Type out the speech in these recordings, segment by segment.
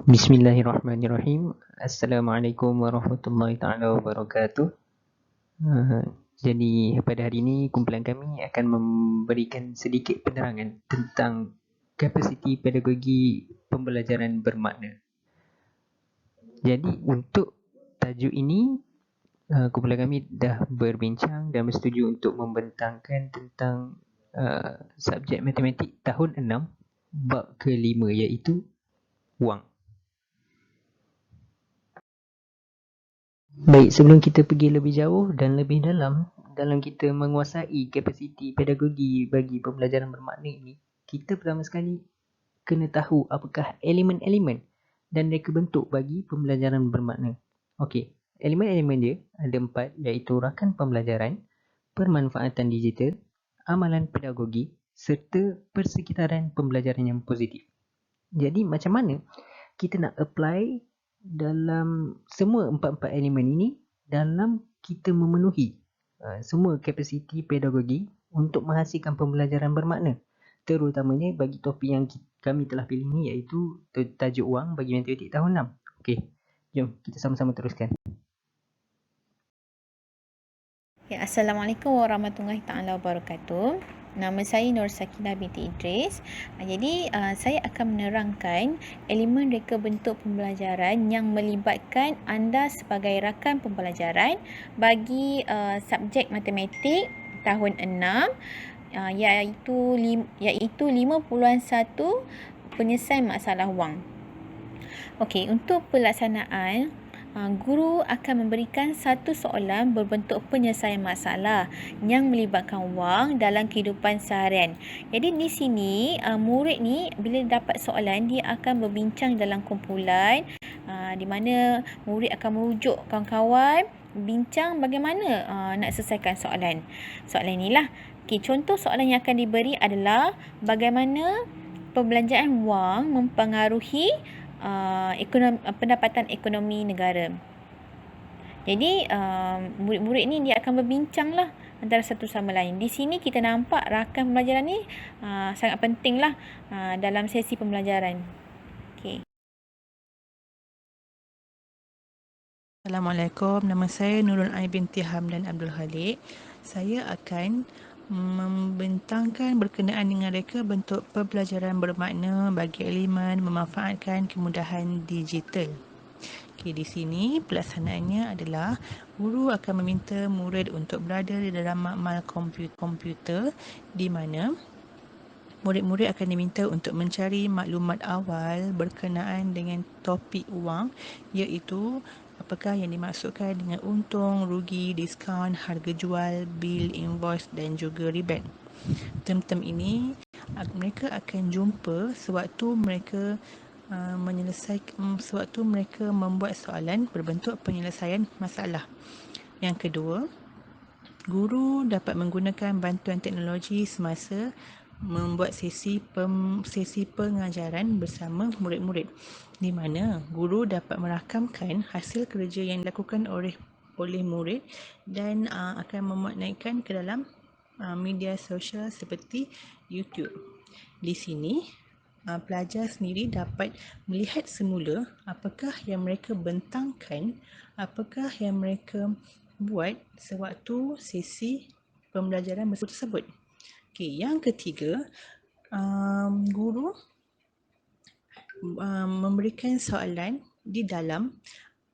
Bismillahirrahmanirrahim. Assalamualaikum warahmatullahi taala wabarakatuh. Jadi pada hari ini kumpulan kami akan memberikan sedikit penerangan tentang kapasiti pedagogi pembelajaran bermakna. Jadi untuk tajuk ini kumpulan kami dah berbincang dan bersetuju untuk membentangkan tentang subjek matematik tahun 6 bab ke-5 iaitu wang. Baik, sebelum kita pergi lebih jauh dan lebih dalam kita menguasai kapasiti pedagogi bagi pembelajaran bermakna ini, kita pertama sekali kena tahu apakah elemen-elemen dan reka bentuk bagi pembelajaran bermakna. Okey, elemen-elemen dia ada 4 iaitu rakan pembelajaran, permanfaatan digital, amalan pedagogi serta persekitaran pembelajaran yang positif. Jadi macam mana kita nak apply dalam semua 4-4 elemen ini dalam kita memenuhi semua kapasiti pedagogi untuk menghasilkan pembelajaran bermakna, terutamanya bagi topik yang kami telah pilih ni iaitu tajuk wang bagi matematik tahun 6. Okey, jom kita sama-sama teruskan. Ya, Assalamualaikum warahmatullahi taala wabarakatuh. Nama saya Nur Sakinah binti Idris. Jadi, saya akan menerangkan elemen reka bentuk pembelajaran yang melibatkan anda sebagai rakan pembelajaran bagi subjek matematik tahun 6 iaitu 5.1 penyelesaian masalah wang. Okey, untuk pelaksanaan guru akan memberikan satu soalan berbentuk penyelesaian masalah yang melibatkan wang dalam kehidupan seharian. Jadi di sini murid ni bila dapat soalan dia akan berbincang dalam kumpulan di mana murid akan merujuk kawan-kawan bincang bagaimana nak selesaikan soalan. Soalan inilah. Okey, contoh soalan yang akan diberi adalah bagaimana pembelanjaan wang mempengaruhi pendapatan ekonomi negara. Jadi murid-murid ni dia akan berbincang lah antara satu sama lain. Di sini kita nampak rakan pembelajaran ni sangat penting lah dalam sesi pembelajaran. Okay. Assalamualaikum, nama saya Nurul Ain binti Hamdan Abdul Khalik. Saya akan membentangkan berkenaan dengan reka bentuk pembelajaran bermakna bagi elemen memanfaatkan kemudahan digital. Okey, di sini pelaksanaannya adalah guru akan meminta murid untuk berada di dalam makmal komputer di mana murid-murid akan diminta untuk mencari maklumat awal berkenaan dengan topik wang, iaitu apakah yang dimaksudkan dengan untung, rugi, diskaun, harga jual, bil, invoice dan juga rebate. Term-term ini mereka akan jumpa sewaktu mereka sewaktu mereka membuat soalan berbentuk penyelesaian masalah. Yang kedua, guru dapat menggunakan bantuan teknologi semasa membuat sesi pengajaran bersama murid-murid, di mana guru dapat merakamkan hasil kerja yang dilakukan oleh murid dan akan menaikkan ke dalam media sosial seperti YouTube. Di sini pelajar sendiri dapat melihat semula apakah yang mereka bentangkan, apakah yang mereka buat sewaktu sesi pembelajaran tersebut. Okey, yang ketiga, guru memberikan soalan di dalam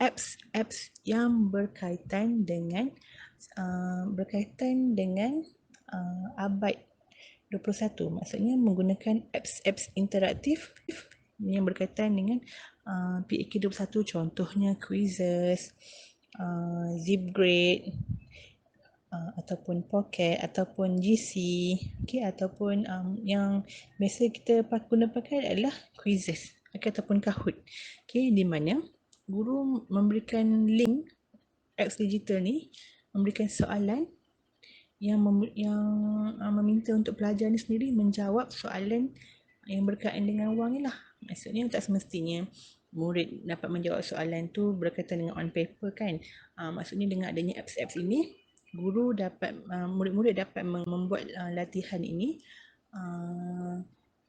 apps yang berkaitan dengan abad 21. Maksudnya menggunakan apps interaktif yang berkaitan dengan PAK 21, contohnya Quizzes, Zipgrade, ataupun Pocket ataupun GC, okay, ataupun yang biasa kita guna pakai adalah Quizzes ataupun Kahoot, okay, di mana guru memberikan link apps digital ni, memberikan soalan yang meminta untuk pelajar ni sendiri menjawab soalan yang berkaitan dengan wang ni lah. Maksudnya tak semestinya murid dapat menjawab soalan tu berkaitan dengan on paper kan. Maksudnya dengan adanya apps ini, murid-murid dapat membuat latihan ini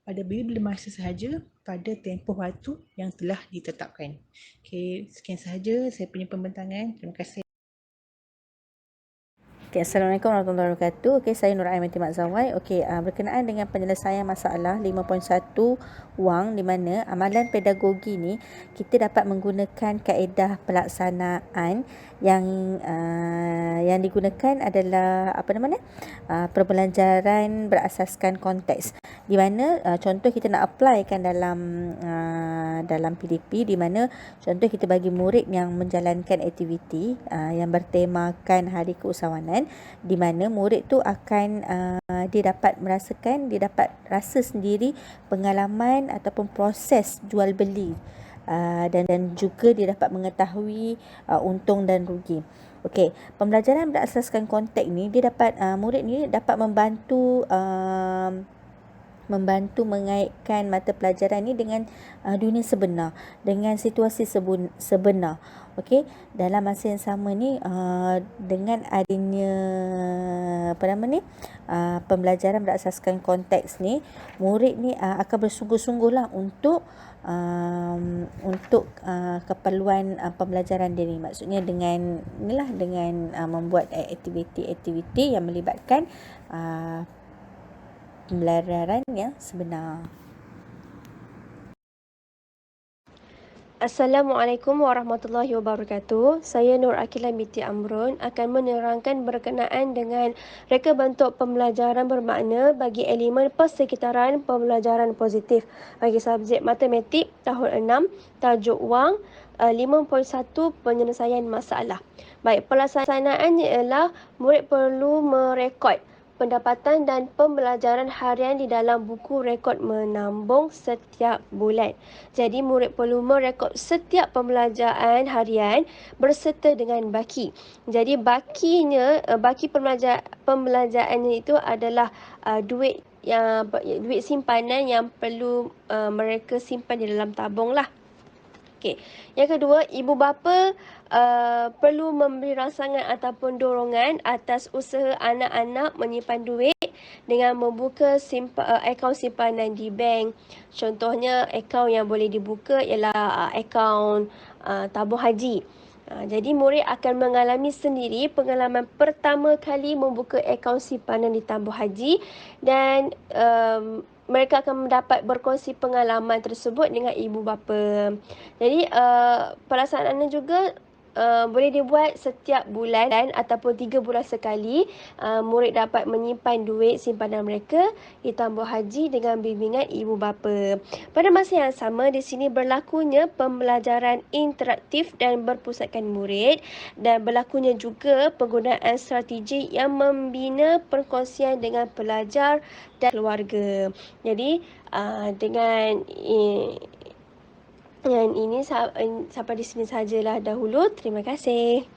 pada bila masa sahaja pada tempoh waktu yang telah ditetapkan. Okey, sekian sahaja saya punya pembentangan. Terima kasih. Okay, Assalamualaikum warahmatullahi wabarakatuh. Okay, saya Nur Aimanti Mat Zawai. Okay, berkenaan dengan penyelesaian masalah 5.1 wang, di mana amalan pedagogi ni kita dapat menggunakan kaedah pelaksanaan yang digunakan adalah pembelajaran berasaskan konteks, di mana contoh kita nak applykan dalam PDP, di mana contoh kita bagi murid yang menjalankan aktiviti yang bertemakan hari keusahawanan, di mana murid tu akan dia dapat rasa sendiri pengalaman ataupun proses jual beli, dan juga dia dapat mengetahui untung dan rugi. Okey, pembelajaran berasaskan konteks ni dia dapat murid ni dapat membantu mengaitkan mata pelajaran ni dengan dunia sebenar, dengan situasi sebenar. Okey, dalam masa yang sama ni dengan adanya pembelajaran berasaskan konteks ni, murid ni akan bersungguh-sungguhlah untuk keperluan pembelajaran dia ni. Maksudnya dengan membuat aktiviti-aktiviti yang melibatkan pembelajaran yang sebenar. Assalamualaikum warahmatullahi wabarakatuh. Saya Nur Akilah binti Amrun akan menerangkan berkenaan dengan reka bentuk pembelajaran bermakna bagi elemen persekitaran pembelajaran positif bagi subjek matematik tahun 6, tajuk wang 5.1 penyelesaian masalah. Baik, pelaksanaannya ialah murid perlu merekod pendapatan dan pembelajaran harian di dalam buku rekod menambung setiap bulan. Jadi murid perlu merekod setiap pembelajaran harian berserta dengan baki. Jadi baki pembelajarannya itu adalah duit simpanan yang perlu mereka simpan di dalam tabung lah. Okey. Yang kedua, ibu bapa perlu memberi rangsangan ataupun dorongan atas usaha anak-anak menyimpan duit dengan membuka akaun simpanan di bank. Contohnya, akaun yang boleh dibuka ialah akaun tabung haji. Jadi murid akan mengalami sendiri pengalaman pertama kali membuka akaun simpanan di tabung haji, dan mereka akan mendapat berkongsi pengalaman tersebut dengan ibu bapa. Jadi pelaksanaannya juga boleh dibuat setiap bulan ataupun 3 bulan sekali. Murid dapat menyimpan duit simpanan mereka di tabung haji dengan bimbingan ibu bapa. Pada masa yang sama, di sini berlakunya pembelajaran interaktif dan berpusatkan murid, dan berlakunya juga penggunaan strategi yang membina perkongsian dengan pelajar dan keluarga. Jadi dengan ini sampai di sini sajalah dahulu. Terima kasih.